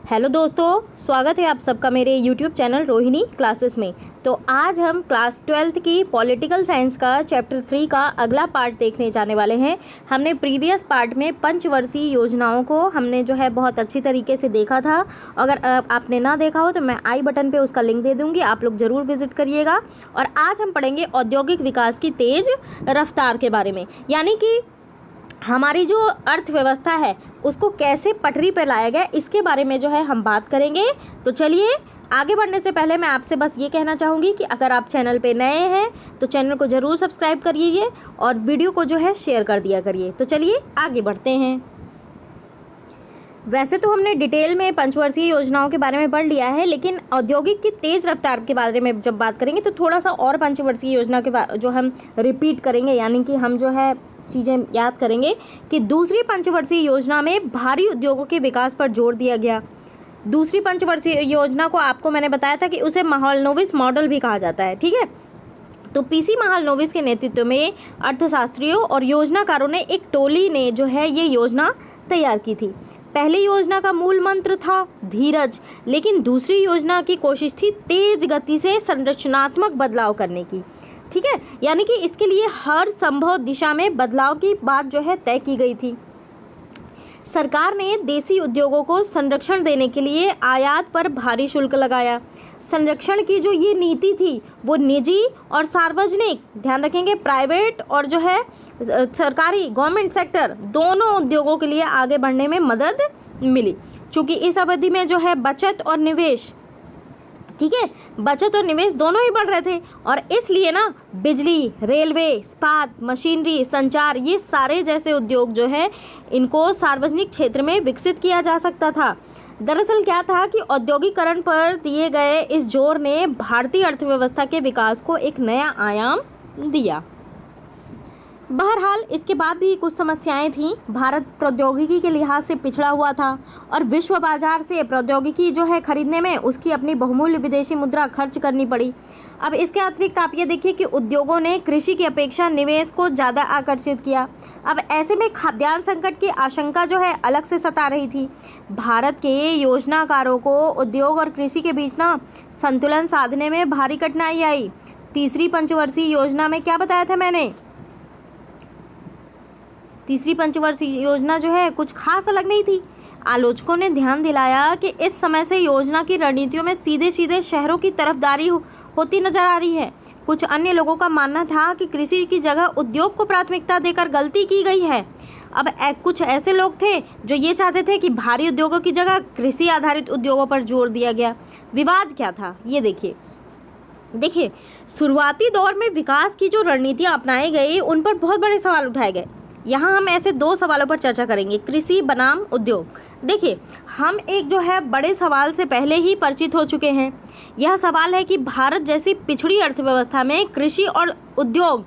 Hello दोस्तों, स्वागत है आप सबका मेरे YouTube चैनल रोहिणी क्लासेस में। तो आज हम क्लास 12th की पॉलिटिकल साइंस का चैप्टर 3 का अगला पार्ट देखने जाने वाले हैं। हमने प्रीवियस पार्ट में पंचवर्षीय योजनाओं को हमने जो है बहुत अच्छी तरीके से देखा था। अगर आपने ना देखा हो तो मैं आई बटन पे उसका लिंक दे दूँगी, आप लोग ज़रूर विजिट करिएगा। और आज हम पढ़ेंगे औद्योगिक विकास की तेज़ रफ्तार के बारे में, यानी कि हमारी जो अर्थव्यवस्था है उसको कैसे पटरी पर लाया गया इसके बारे में जो है हम बात करेंगे। तो चलिए, आगे बढ़ने से पहले मैं आपसे बस ये कहना चाहूँगी कि अगर आप चैनल पे नए हैं तो चैनल को ज़रूर सब्सक्राइब करिए और वीडियो को जो है शेयर कर दिया करिए। तो चलिए आगे बढ़ते हैं। वैसे तो हमने डिटेल में पंचवर्षीय योजनाओं के बारे में पढ़ लिया है, लेकिन औद्योगिक की तेज़ रफ्तार के बारे में जब बात करेंगे तो थोड़ा सा और पंचवर्षीय योजना के जो हम रिपीट करेंगे, यानी कि हम जो है चीज़ें याद करेंगे कि दूसरी पंचवर्षीय योजना में भारी उद्योगों के विकास पर जोर दिया गया। दूसरी पंचवर्षीय योजना को आपको मैंने बताया था कि उसे महालनोबिस मॉडल भी कहा जाता है, ठीक है। तो पीसी महालनोबिस के नेतृत्व में अर्थशास्त्रियों और योजनाकारों ने एक टोली ने जो है ये योजना तैयार की थी। पहली योजना का मूल मंत्र था धीरज, लेकिन दूसरी योजना की कोशिश थी तेज गति से संरचनात्मक बदलाव करने की, ठीक है। यानी कि इसके लिए हर संभव दिशा में बदलाव की बात जो है तय की गई थी। सरकार ने देसी उद्योगों को संरक्षण देने के लिए आयात पर भारी शुल्क लगाया। संरक्षण की जो ये नीति थी वो निजी और सार्वजनिक, ध्यान रखेंगे, प्राइवेट और जो है सरकारी गवर्नमेंट सेक्टर दोनों उद्योगों के लिए आगे बढ़ने में मदद मिली। चूँकि इस अवधि में जो है बचत और निवेश, ठीक है, बचत और निवेश दोनों ही बढ़ रहे थे और इसलिए ना बिजली, रेलवे, इस्पात, मशीनरी, संचार, ये सारे जैसे उद्योग जो है इनको सार्वजनिक क्षेत्र में विकसित किया जा सकता था। दरअसल क्या था कि औद्योगिकरण पर दिए गए इस जोर ने भारतीय अर्थव्यवस्था के विकास को एक नया आयाम दिया। बहरहाल इसके बाद भी कुछ समस्याएं थीं। भारत प्रौद्योगिकी के लिहाज से पिछड़ा हुआ था और विश्व बाजार से प्रौद्योगिकी जो है खरीदने में उसकी अपनी बहुमूल्य विदेशी मुद्रा खर्च करनी पड़ी। अब इसके अतिरिक्त आप ये देखिए कि उद्योगों ने कृषि की अपेक्षा निवेश को ज़्यादा आकर्षित किया। अब ऐसे में खाद्यान्न संकट की आशंका जो है अलग से सता रही थी। भारत के योजनाकारों को उद्योग और कृषि के बीच ना संतुलन साधने में भारी कठिनाई आई। तीसरी पंचवर्षीय योजना में क्या बताया था मैंने, तीसरी पंचवर्षीय योजना जो है कुछ खास अलग नहीं थी। आलोचकों ने ध्यान दिलाया कि इस समय से योजना की रणनीतियों में सीधे सीधे शहरों की तरफदारी होती नजर आ रही है। कुछ अन्य लोगों का मानना था कि कृषि की जगह उद्योग को प्राथमिकता देकर गलती की गई है। अब कुछ ऐसे लोग थे जो ये चाहते थे कि भारी उद्योगों की जगह कृषि आधारित उद्योगों पर जोर दिया गया। विवाद क्या था ये देखिए, शुरुआती दौर में विकास की जो रणनीतियाँ अपनाई गई उन पर बहुत बड़े सवाल उठाए गए। यहाँ हम ऐसे दो सवालों पर चर्चा करेंगे, कृषि बनाम उद्योग। देखिए, हम एक जो है बड़े सवाल से पहले ही परिचित हो चुके हैं। यह सवाल है कि भारत जैसी पिछड़ी अर्थव्यवस्था में कृषि और उद्योग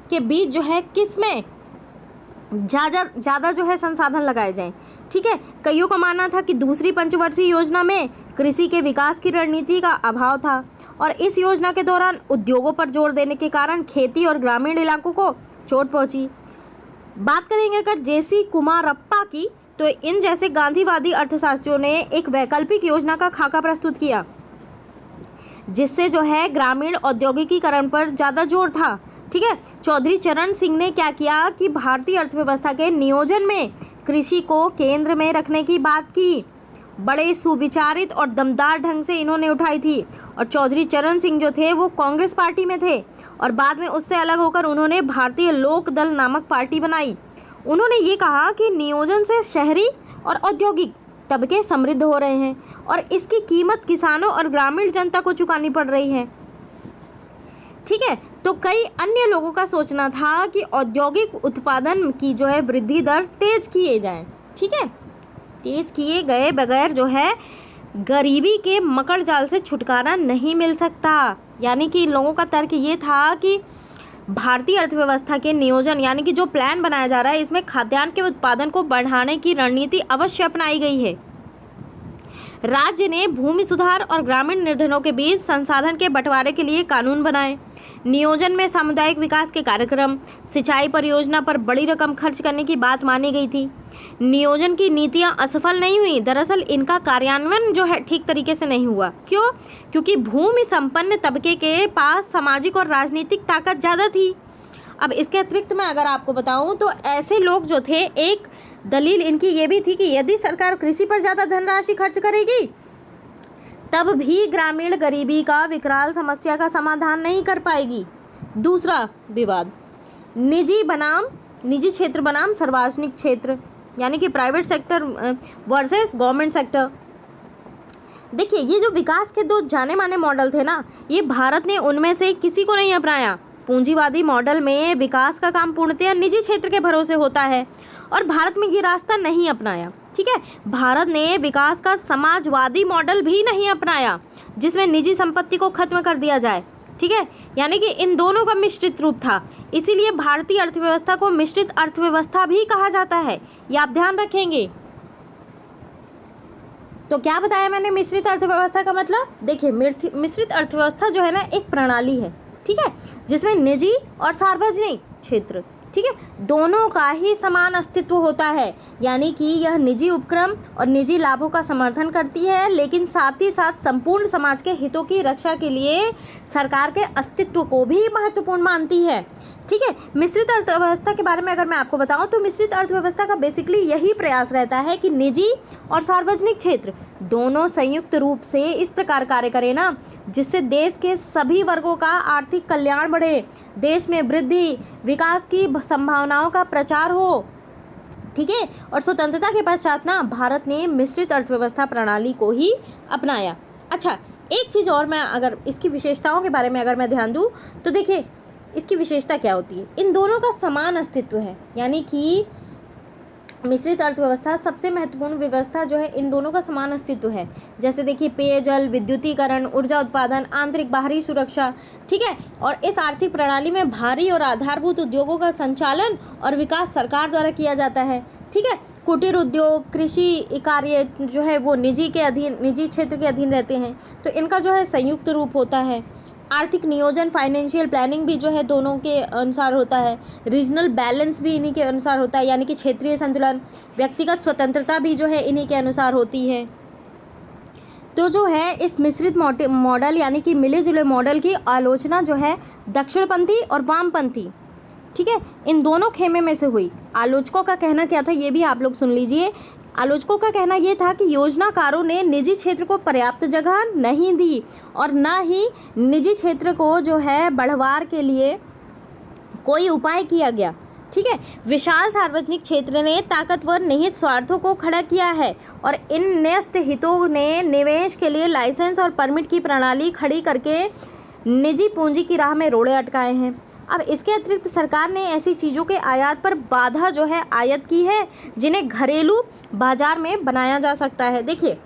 के बीच जो है किस में ज़्यादा जो है संसाधन लगाए जाएं, ठीक है। कईयों का मानना था कि दूसरी पंचवर्षीय योजना में कृषि के विकास की रणनीति का अभाव था और इस योजना के दौरान उद्योगों पर जोर देने के कारण खेती और ग्रामीण इलाकों को चोट पहुँची। बात करेंगे अगर जेसी कुमारप्पा की, तो इन जैसे गांधीवादी अर्थशास्त्रियों ने एक वैकल्पिक योजना का खाका प्रस्तुत किया जिससे जो है ग्रामीण औद्योगिकीकरण पर ज़्यादा जोर था, ठीक है। चौधरी चरण सिंह ने क्या किया कि भारतीय अर्थव्यवस्था के नियोजन में कृषि को केंद्र में रखने की बात की। बड़े सुविचारित और दमदार ढंग से इन्होंने उठाई थी और चौधरी चरण सिंह जो थे वो कांग्रेस पार्टी में थे और बाद में उससे अलग होकर उन्होंने भारतीय लोक दल नामक पार्टी बनाई। उन्होंने ये कहा कि नियोजन से शहरी और औद्योगिक तबके समृद्ध हो रहे हैं और इसकी कीमत किसानों और ग्रामीण जनता को चुकानी पड़ रही है, ठीक है। तो कई अन्य लोगों का सोचना था कि औद्योगिक उत्पादन की जो है वृद्धि दर तेज किए जाए, ठीक है। तेज किए गए बगैर जो है गरीबी के मकड़ जाल से छुटकारा नहीं मिल सकता। यानी कि इन लोगों का तर्क ये था कि भारतीय अर्थव्यवस्था के नियोजन, यानी कि जो प्लान बनाया जा रहा है, इसमें खाद्यान्न के उत्पादन को बढ़ाने की रणनीति अवश्य अपनाई गई है। राज्य ने भूमि सुधार और ग्रामीण निर्धनों के बीच संसाधन के बंटवारे के लिए कानून बनाए। नियोजन में सामुदायिक विकास के कार्यक्रम, सिंचाई परियोजना पर बड़ी रकम खर्च करने की बात मानी गई थी। नियोजन की नीतियां असफल नहीं हुई, दरअसल इनका कार्यान्वयन जो है ठीक तरीके से नहीं हुआ। क्यों? क्योंकि भूमि संपन्न तबके के पास सामाजिक और राजनीतिक ताकत ज़्यादा थी। अब इसके अतिरिक्त मैं अगर आपको बताऊं तो ऐसे लोग जो थे, एक दलील इनकी ये भी थी कि यदि सरकार कृषि पर ज़्यादा धनराशि खर्च करेगी तब भी ग्रामीण गरीबी का विकराल समस्या का समाधान नहीं कर पाएगी। दूसरा विवाद, निजी क्षेत्र बनाम सार्वजनिक क्षेत्र, यानी कि private sector versus government sector. देखिए, ये जो विकास के दो जाने माने मॉडल थे ना, ये भारत ने उनमें से किसी को नहीं अपनाया। पूंजीवादी मॉडल में विकास का काम पूर्णतः निजी क्षेत्र के भरोसे होता है और भारत में ये रास्ता नहीं अपनाया। ठीक है, भारत ने विकास का समाजवादी मॉडल भी नहीं अपनाया जिसमें निजी संपत्ति को खत्म कर दिया जाए। ठीक है, यानी कि इन दोनों का मिश्रित रूप था। इसीलिए भारतीय अर्थव्यवस्था को मिश्रित अर्थव्यवस्था भी कहा जाता है, ये आप ध्यान रखेंगे। तो क्या बताया मैंने मिश्रित अर्थव्यवस्था का मतलब? देखिए, मिश्रित अर्थव्यवस्था जो है ना, एक प्रणाली है, ठीक है, जिसमें निजी और सार्वजनिक क्षेत्र, ठीक है, दोनों का ही समान अस्तित्व होता है। यानी कि यह निजी उपक्रम और निजी लाभों का समर्थन करती है, लेकिन साथ ही साथ संपूर्ण समाज के हितों की रक्षा के लिए सरकार के अस्तित्व को भी महत्वपूर्ण मानती है। ठीक है, मिश्रित अर्थव्यवस्था के बारे में अगर मैं आपको बताऊं तो मिश्रित अर्थव्यवस्था का बेसिकली यही प्रयास रहता है कि निजी और सार्वजनिक क्षेत्र दोनों संयुक्त रूप से इस प्रकार कार्य करें ना, जिससे देश के सभी वर्गों का आर्थिक कल्याण बढ़े, देश में वृद्धि, विकास की संभावनाओं का प्रचार हो। ठीक है, और स्वतंत्रता के पश्चात ना भारत ने मिश्रित अर्थव्यवस्था प्रणाली को ही अपनाया। अच्छा, एक चीज़ और, मैं अगर इसकी विशेषताओं के बारे में अगर मैं ध्यान दूँ तो देखिए इसकी विशेषता क्या होती है। इन दोनों का समान अस्तित्व है, यानी कि मिश्रित अर्थव्यवस्था सबसे महत्वपूर्ण व्यवस्था जो है, इन दोनों का समान अस्तित्व है। जैसे देखिए, पेयजल, विद्युतीकरण, ऊर्जा उत्पादन, आंतरिक बाहरी सुरक्षा। ठीक है, और इस आर्थिक प्रणाली में भारी और आधारभूत उद्योगों का संचालन और विकास सरकार द्वारा किया जाता है। ठीक है, कुटीर उद्योग, कृषि कार्य जो है वो निजी क्षेत्र के अधीन रहते हैं, तो इनका जो है संयुक्त रूप होता है। आर्थिक नियोजन, फाइनेंशियल प्लानिंग भी जो है दोनों के अनुसार होता है। रीजनल बैलेंस भी इन्हीं के अनुसार होता है, यानी कि क्षेत्रीय संतुलन। व्यक्तिगत स्वतंत्रता भी जो है इन्हीं के अनुसार होती है। तो जो है इस मिश्रित मॉडल यानी कि मिले जुले मॉडल की आलोचना जो है दक्षिणपंथी और वामपंथी, ठीक है, इन दोनों खेमे में से हुई। आलोचकों का कहना क्या था ये भी आप लोग सुन लीजिए। आलोचकों का कहना ये था कि योजनाकारों ने निजी क्षेत्र को पर्याप्त जगह नहीं दी और न ही निजी क्षेत्र को जो है बढ़वार के लिए कोई उपाय किया गया। ठीक है, विशाल सार्वजनिक क्षेत्र ने ताकतवर निहित स्वार्थों को खड़ा किया है और इन न्यस्त हितों ने निवेश के लिए लाइसेंस और परमिट की प्रणाली खड़ी करके निजी पूंजी की राह में रोड़े अटकाए हैं। अब इसके अतिरिक्त सरकार ने ऐसी चीज़ों के आयात पर बाधा जो है आयत की है जिन्हें घरेलू बाजार में बनाया जा सकता है। देखिए,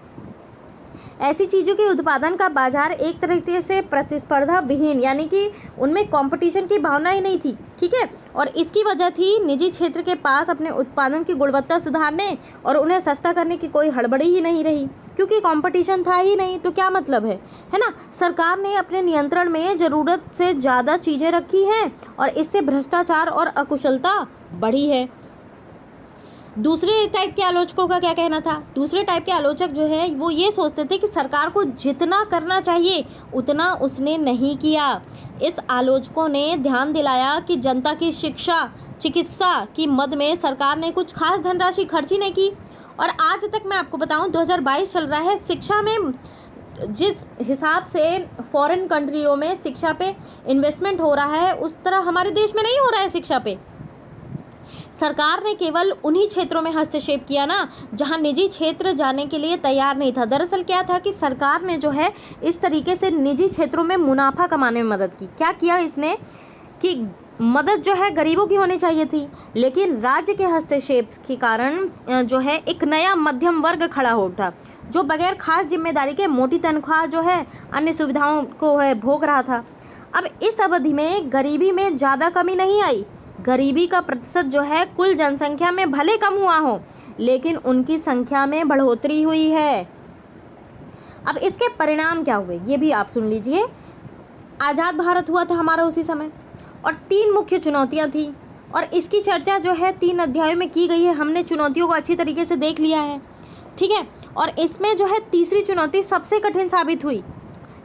ऐसी चीज़ों के उत्पादन का बाजार एक तरीके से प्रतिस्पर्धा विहीन, यानी कि उनमें कंपटीशन की भावना ही नहीं थी। ठीक है, और इसकी वजह थी निजी क्षेत्र के पास अपने उत्पादन की गुणवत्ता सुधारने और उन्हें सस्ता करने की कोई हड़बड़ी ही नहीं रही, क्योंकि कंपटीशन था ही नहीं। तो क्या मतलब है ना, सरकार ने अपने नियंत्रण में ज़रूरत से ज़्यादा चीज़ें रखी हैं और इससे भ्रष्टाचार और अकुशलता बढ़ी है। दूसरे टाइप के आलोचकों का क्या कहना था? दूसरे टाइप के आलोचक जो है वो ये सोचते थे कि सरकार को जितना करना चाहिए उतना उसने नहीं किया। इस आलोचकों ने ध्यान दिलाया कि जनता की शिक्षा, चिकित्सा की मद में सरकार ने कुछ खास धनराशि खर्च ही नहीं की। और आज तक मैं आपको बताऊं 2022 चल रहा है, शिक्षा में जिस हिसाब से फॉरेन कंट्रियों में शिक्षा पे इन्वेस्टमेंट हो रहा है उस तरह हमारे देश में नहीं हो रहा है शिक्षा पे। सरकार ने केवल उन्हीं क्षेत्रों में हस्तक्षेप किया ना जहां निजी क्षेत्र जाने के लिए तैयार नहीं था। दरअसल क्या था कि सरकार ने जो है इस तरीके से निजी क्षेत्रों में मुनाफा कमाने में मदद की। क्या किया इसने कि मदद जो है गरीबों की होनी चाहिए थी, लेकिन राज्य के हस्तक्षेप के कारण जो है एक नया मध्यम वर्ग खड़ा हो उठा जो बगैर खास जिम्मेदारी के मोटी तनख्वाह जो है अन्य सुविधाओं को है भोग रहा था। अब इस अवधि में गरीबी में ज़्यादा कमी नहीं आई। गरीबी का प्रतिशत जो है कुल जनसंख्या में भले कम हुआ हो, लेकिन उनकी संख्या में बढ़ोतरी हुई है। अब इसके परिणाम क्या हुए ये भी आप सुन लीजिए। आज़ाद भारत हुआ था हमारा उसी समय, और 3 मुख्य चुनौतियां थी, और इसकी चर्चा जो है 3 अध्यायों में की गई है। हमने चुनौतियों को अच्छी तरीके से देख लिया है, ठीक है। और इसमें जो है तीसरी चुनौती सबसे कठिन साबित हुई,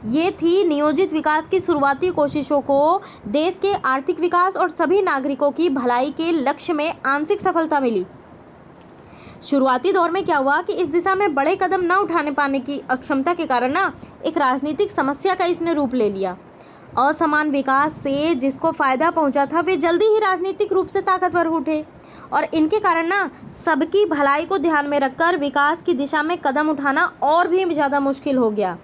ये थी नियोजित विकास की शुरुआती कोशिशों को देश के आर्थिक विकास और सभी नागरिकों की भलाई के लक्ष्य में आंशिक सफलता मिली। शुरुआती दौर में क्या हुआ कि इस दिशा में बड़े कदम न उठाने पाने की अक्षमता के कारण ना एक राजनीतिक समस्या का इसने रूप ले लिया। असमान विकास से जिसको फायदा पहुंचा था वे जल्दी ही राजनीतिक रूप से ताकतवर उठे, और इनके कारण ना सबकी भलाई को ध्यान में रखकर विकास की दिशा में कदम उठाना और भी ज़्यादा मुश्किल हो गया।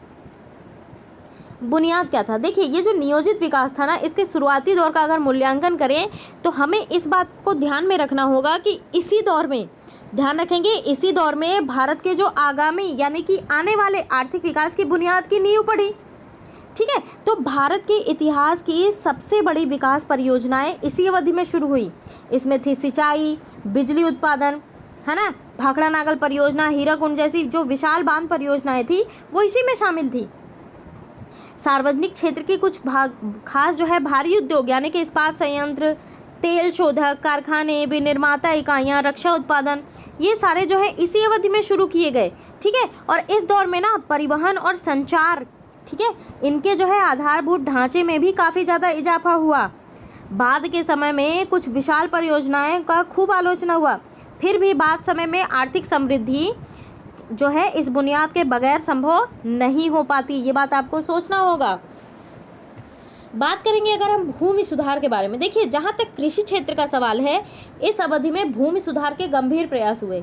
बुनियाद क्या था? देखिए, ये जो नियोजित विकास था ना, इसके शुरुआती दौर का अगर मूल्यांकन करें तो हमें इस बात को ध्यान में रखना होगा कि इसी दौर में, ध्यान रखेंगे, इसी दौर में भारत के जो आगामी यानी कि आने वाले आर्थिक विकास की बुनियाद की नींव पड़ी, ठीक है। तो भारत के इतिहास की सबसे बड़ी विकास परियोजनाएं इसी अवधि में शुरू हुई। इसमें थी सिंचाई, बिजली उत्पादन, है ना, भाखड़ा नागल परियोजना, हीराकुंड जैसी जो विशाल बांध परियोजनाएं थी वो इसी में शामिल थी। सार्वजनिक क्षेत्र की कुछ खास जो है भारी उद्योग यानी कि इस्पात संयंत्र, तेल शोधक कारखाने, विनिर्माता इकाइयाँ, रक्षा उत्पादन, ये सारे जो है इसी अवधि में शुरू किए गए, ठीक है। और इस दौर में ना परिवहन और संचार, ठीक है, इनके जो है आधारभूत ढांचे में भी काफ़ी ज़्यादा इजाफा हुआ। बाद के समय में कुछ विशाल परियोजनाएं का खूब आलोचना हुआ, फिर भी बाद समय में आर्थिक समृद्धि जो है इस बुनियाद के बगैर संभव नहीं हो पाती। ये बात आपको सोचना होगा। बात करेंगे अगर हम भूमि सुधार के बारे में। देखिए, जहाँ तक कृषि क्षेत्र का सवाल है, इस अवधि में भूमि सुधार के गंभीर प्रयास हुए।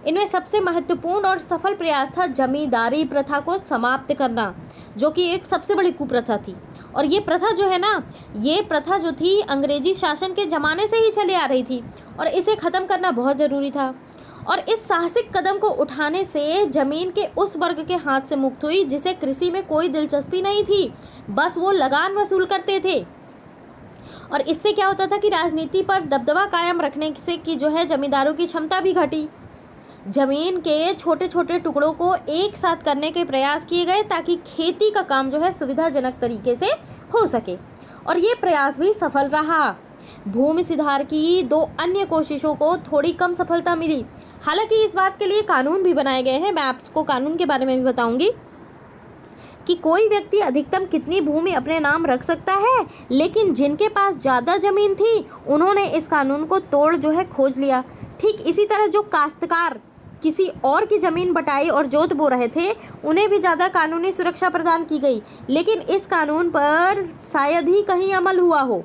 इनमें सबसे महत्वपूर्ण और सफल प्रयास था जमींदारी प्रथा को समाप्त करना, जो कि एक सबसे बड़ी कुप्रथा थी। और ये प्रथा जो है ना, ये प्रथा जो थी अंग्रेजी शासन के ज़माने से ही चली आ रही थी, और इसे ख़त्म करना बहुत ज़रूरी था। और इस साहसिक कदम को उठाने से जमीन के उस वर्ग के हाथ से मुक्त हुई जिसे कृषि में कोई दिलचस्पी नहीं थी, बस वो लगान वसूल करते थे। और इससे क्या होता था कि राजनीति पर दबदबा कायम रखने से की जो है जमींदारों की क्षमता भी घटी। जमीन के छोटे छोटे टुकड़ों को एक साथ करने के प्रयास किए गए ताकि खेती का काम जो है सुविधाजनक तरीके से हो सके, और ये प्रयास भी सफल रहा। भूमि सुधार की 2 अन्य कोशिशों को थोड़ी कम सफलता मिली। हालांकि इस बात के लिए कानून भी बनाए गए हैं, मैं आपको कानून के बारे में भी बताऊंगी कि कोई व्यक्ति अधिकतम कितनी भूमि अपने नाम रख सकता है, लेकिन जिनके पास ज़्यादा ज़मीन थी उन्होंने इस कानून को तोड़ जो है खोज लिया। ठीक इसी तरह जो काश्तकार किसी और की ज़मीन बटाई और जोत बो रहे थे, उन्हें भी ज़्यादा कानूनी सुरक्षा प्रदान की गई, लेकिन इस कानून पर शायद ही कहीं अमल हुआ हो।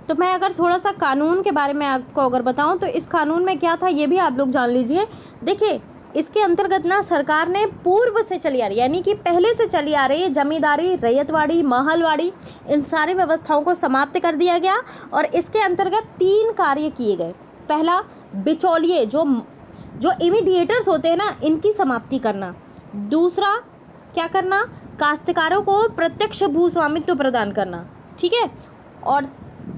तो मैं अगर थोड़ा सा कानून के बारे में आपको अगर बताऊं तो इस कानून में क्या था ये भी आप लोग जान लीजिए। देखिए, इसके अंतर्गत ना सरकार ने पूर्व से चली आ रही यानी कि पहले से चली आ रही जमींदारी, रैयतवाड़ी, महलवाड़ी, इन सारी व्यवस्थाओं को समाप्त कर दिया गया, और इसके अंतर्गत 3 कार्य किए गए। पहला, बिचौलिए जो इमीडिएटर्स होते हैं ना, इनकी समाप्ति करना। दूसरा क्या करना, काश्तकारों को प्रत्यक्ष भू स्वामित्व प्रदान करना, ठीक है। और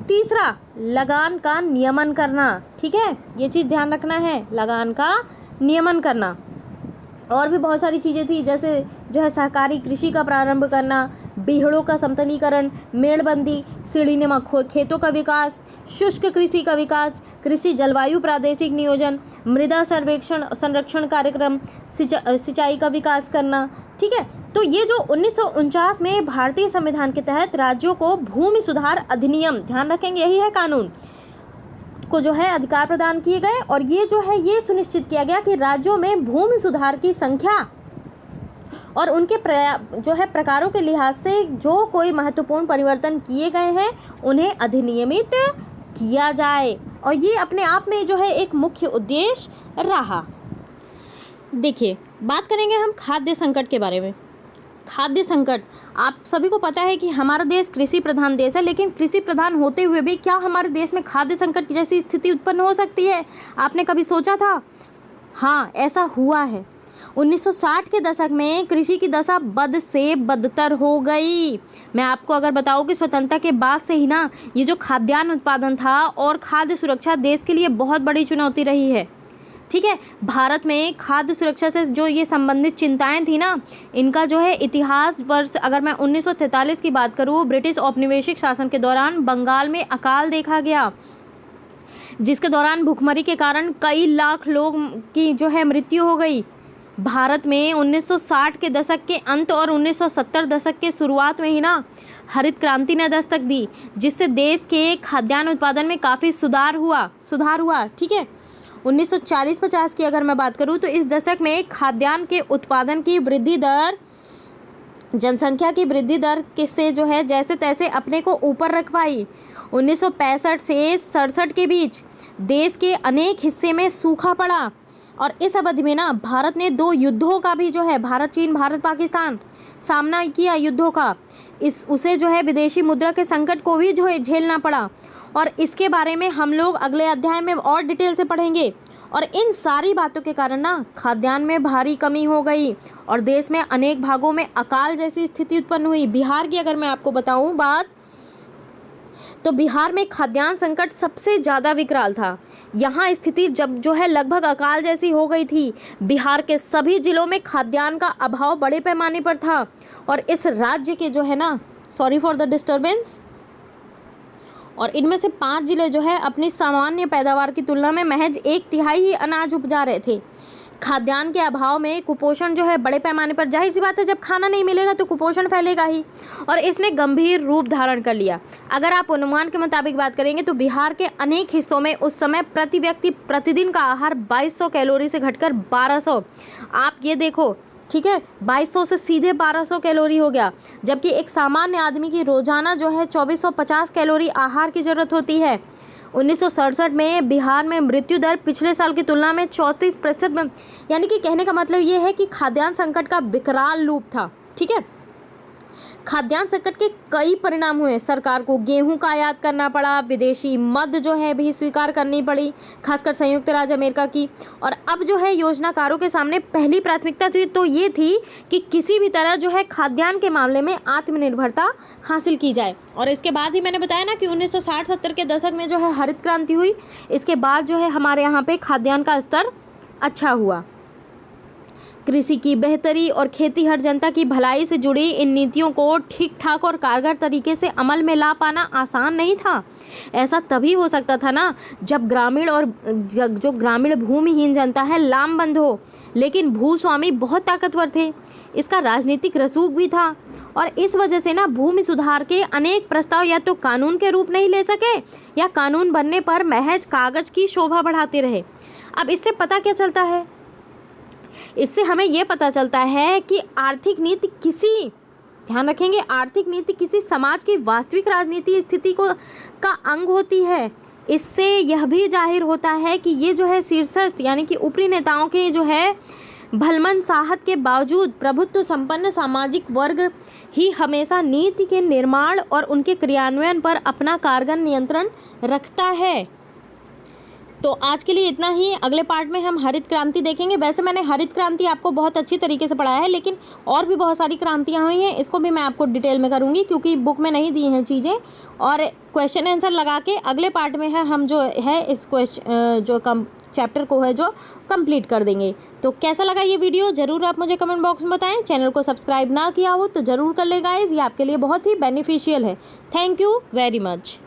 तीसरा, लगान का नियमन करना, ठीक है, ये चीज़ ध्यान रखना है, लगान का नियमन करना। और भी बहुत सारी चीज़ें थी, जैसे जो है सहकारी कृषि का प्रारंभ करना, बीहड़ों का समतलीकरण, मेड़बंदी, सीढ़ीनुमा खेतों का विकास, शुष्क कृषि का विकास, कृषि जलवायु प्रादेशिक नियोजन, मृदा सर्वेक्षण संरक्षण कार्यक्रम, सिंचाई का विकास करना, ठीक है। तो ये जो 1949 में भारतीय संविधान के तहत राज्यों को भूमि सुधार अधिनियम, ध्यान रखेंगे यही है कानून, को जो है अधिकार प्रदान किए गए, और ये जो है ये सुनिश्चित किया गया कि राज्यों में भूमि सुधार की संख्या और उनके जो है प्रकारों के लिहाज से जो कोई महत्वपूर्ण परिवर्तन किए गए हैं उन्हें अधिनियमित किया जाए, और ये अपने आप में जो है एक मुख्य उद्देश्य रहा। देखिए, बात करेंगे हम खाद्य संकट के बारे में। खाद्य संकट, आप सभी को पता है कि हमारा देश कृषि प्रधान देश है, लेकिन कृषि प्रधान होते हुए भी क्या हमारे देश में खाद्य संकट की जैसी स्थिति उत्पन्न हो सकती है? आपने कभी सोचा था? हाँ, ऐसा हुआ है। 1960 के दशक में कृषि की दशा बद से बदतर हो गई। मैं आपको अगर बताऊं कि स्वतंत्रता के बाद से ही ना ये जो खाद्यान्न उत्पादन था और खाद्य सुरक्षा देश के लिए बहुत बड़ी चुनौती रही है। ठीक है। भारत में खाद्य सुरक्षा से जो ये संबंधित चिंताएं थी ना, इनका जो है इतिहास वर्ष अगर मैं 1943 की बात करूँ, ब्रिटिश औपनिवेशिक शासन के दौरान बंगाल में अकाल देखा गया, जिसके दौरान भूखमरी के कारण कई लाख लोग की जो है मृत्यु हो गई। भारत में 1960 के दशक के अंत और 1970 दशक के शुरुआत में ही ना हरित क्रांति ने दस्तक दी, जिससे देश के खाद्यान्न उत्पादन में काफ़ी सुधार हुआ। ठीक है। 1940-50 की अगर मैं बात करूं तो इस दशक में खाद्यान्न के उत्पादन की वृद्धि दर जनसंख्या की वृद्धि दर से जो है जैसे तैसे अपने को ऊपर रख पाई। 1965 से 67 के बीच देश के अनेक हिस्से में सूखा पड़ा और इस अवधि में ना भारत ने 2 युद्धों का भी जो है भारत चीन भारत पाकिस्तान सामना किया युद्धों का। उसे जो है विदेशी मुद्रा के संकट को भी जो है झेलना पड़ा और इसके बारे में हम लोग अगले अध्याय में और डिटेल से पढ़ेंगे। और इन सारी बातों के कारण ना खाद्यान्न में भारी कमी हो गई और देश में अनेक भागों में अकाल जैसी स्थिति उत्पन्न हुई। बिहार की अगर मैं आपको बताऊं बात, तो बिहार में खाद्यान्न संकट सबसे ज़्यादा विकराल था। यहाँ स्थिति जब जो है लगभग अकाल जैसी हो गई थी। बिहार के सभी जिलों में खाद्यान्न का अभाव बड़े पैमाने पर था और इस राज्य के जो है ना, सॉरी फॉर द डिस्टर्बेंस, और इनमें से 5 जिले जो है अपनी सामान्य पैदावार की तुलना में महज 1/3 ही अनाज उपजा रहे थे। खाद्यान्न के अभाव में कुपोषण जो है बड़े पैमाने पर, जाहिर सी बात है जब खाना नहीं मिलेगा तो कुपोषण फैलेगा ही, और इसने गंभीर रूप धारण कर लिया। अगर आप अनुमान के मुताबिक बात करेंगे तो बिहार के अनेक हिस्सों में उस समय प्रति व्यक्ति प्रतिदिन का आहार 2200 कैलोरी से घटकर 1200, आप ये देखो, ठीक है, 2200 से सीधे 1200 कैलोरी हो गया, जबकि एक सामान्य आदमी की रोजाना जो है 2450 कैलोरी आहार की जरूरत होती है। 1967 में बिहार में मृत्यु दर पिछले साल की तुलना में 34% में, यानी कि कहने का मतलब ये है कि खाद्यान्न संकट का विकराल रूप था। ठीक है। खाद्यान्न संकट के कई परिणाम हुए। सरकार को गेहूं का आयात करना पड़ा, विदेशी मद जो है भी स्वीकार करनी पड़ी, खासकर संयुक्त राज्य अमेरिका की। और अब जो है योजनाकारों के सामने पहली प्राथमिकता थी तो ये थी कि किसी भी तरह जो है खाद्यान्न के मामले में आत्मनिर्भरता हासिल की जाए। और इसके बाद ही मैंने बताया ना कि 1960-70 के दशक में जो है हरित क्रांति हुई। इसके बाद जो है हमारे यहाँ पे खाद्यान्न का स्तर अच्छा हुआ। कृषि की बेहतरी और खेती हर जनता की भलाई से जुड़ी इन नीतियों को ठीक ठाक और कारगर तरीके से अमल में ला पाना आसान नहीं था। ऐसा तभी हो सकता था ना जब ग्रामीण और जो ग्रामीण भूमिहीन जनता है लामबंद हो, लेकिन भूस्वामी बहुत ताकतवर थे। इसका राजनीतिक रसूख भी था और इस वजह से ना भूमि सुधार के अनेक प्रस्ताव या तो कानून के रूप नहीं ले सके या कानून बनने पर महज कागज की शोभा बढ़ाते रहे। अब इससे पता क्या चलता है? इससे हमें यह पता चलता है कि आर्थिक नीति ध्यान रखेंगे, आर्थिक नीति किसी समाज की वास्तविक राजनीतिक स्थिति का अंग होती है। इससे यह भी जाहिर होता है कि ये जो है शीर्षस्थ यानी कि ऊपरी नेताओं के जो है भलमन साहत के बावजूद प्रभुत्व संपन्न सामाजिक वर्ग ही हमेशा नीति के निर्माण और उनके क्रियान्वयन पर अपना कारगर नियंत्रण रखता है। तो आज के लिए इतना ही। अगले पार्ट में हम हरित क्रांति देखेंगे। वैसे मैंने हरित क्रांति आपको बहुत अच्छी तरीके से पढ़ाया है, लेकिन और भी बहुत सारी क्रांतियाँ हुई हैं, इसको भी मैं आपको डिटेल में करूँगी क्योंकि बुक में नहीं दी हैं चीज़ें। और क्वेश्चन आंसर लगा के अगले पार्ट में है हम जो है इस चैप्टर को है जो कंप्लीट कर देंगे। तो कैसा लगा ये वीडियो ज़रूर आप मुझे कमेंट बॉक्स में बताएं। चैनल को सब्सक्राइब ना किया हो तो ज़रूर कर ले गाइस, ये आपके लिए बहुत ही बेनिफिशियल है। Thank you very much.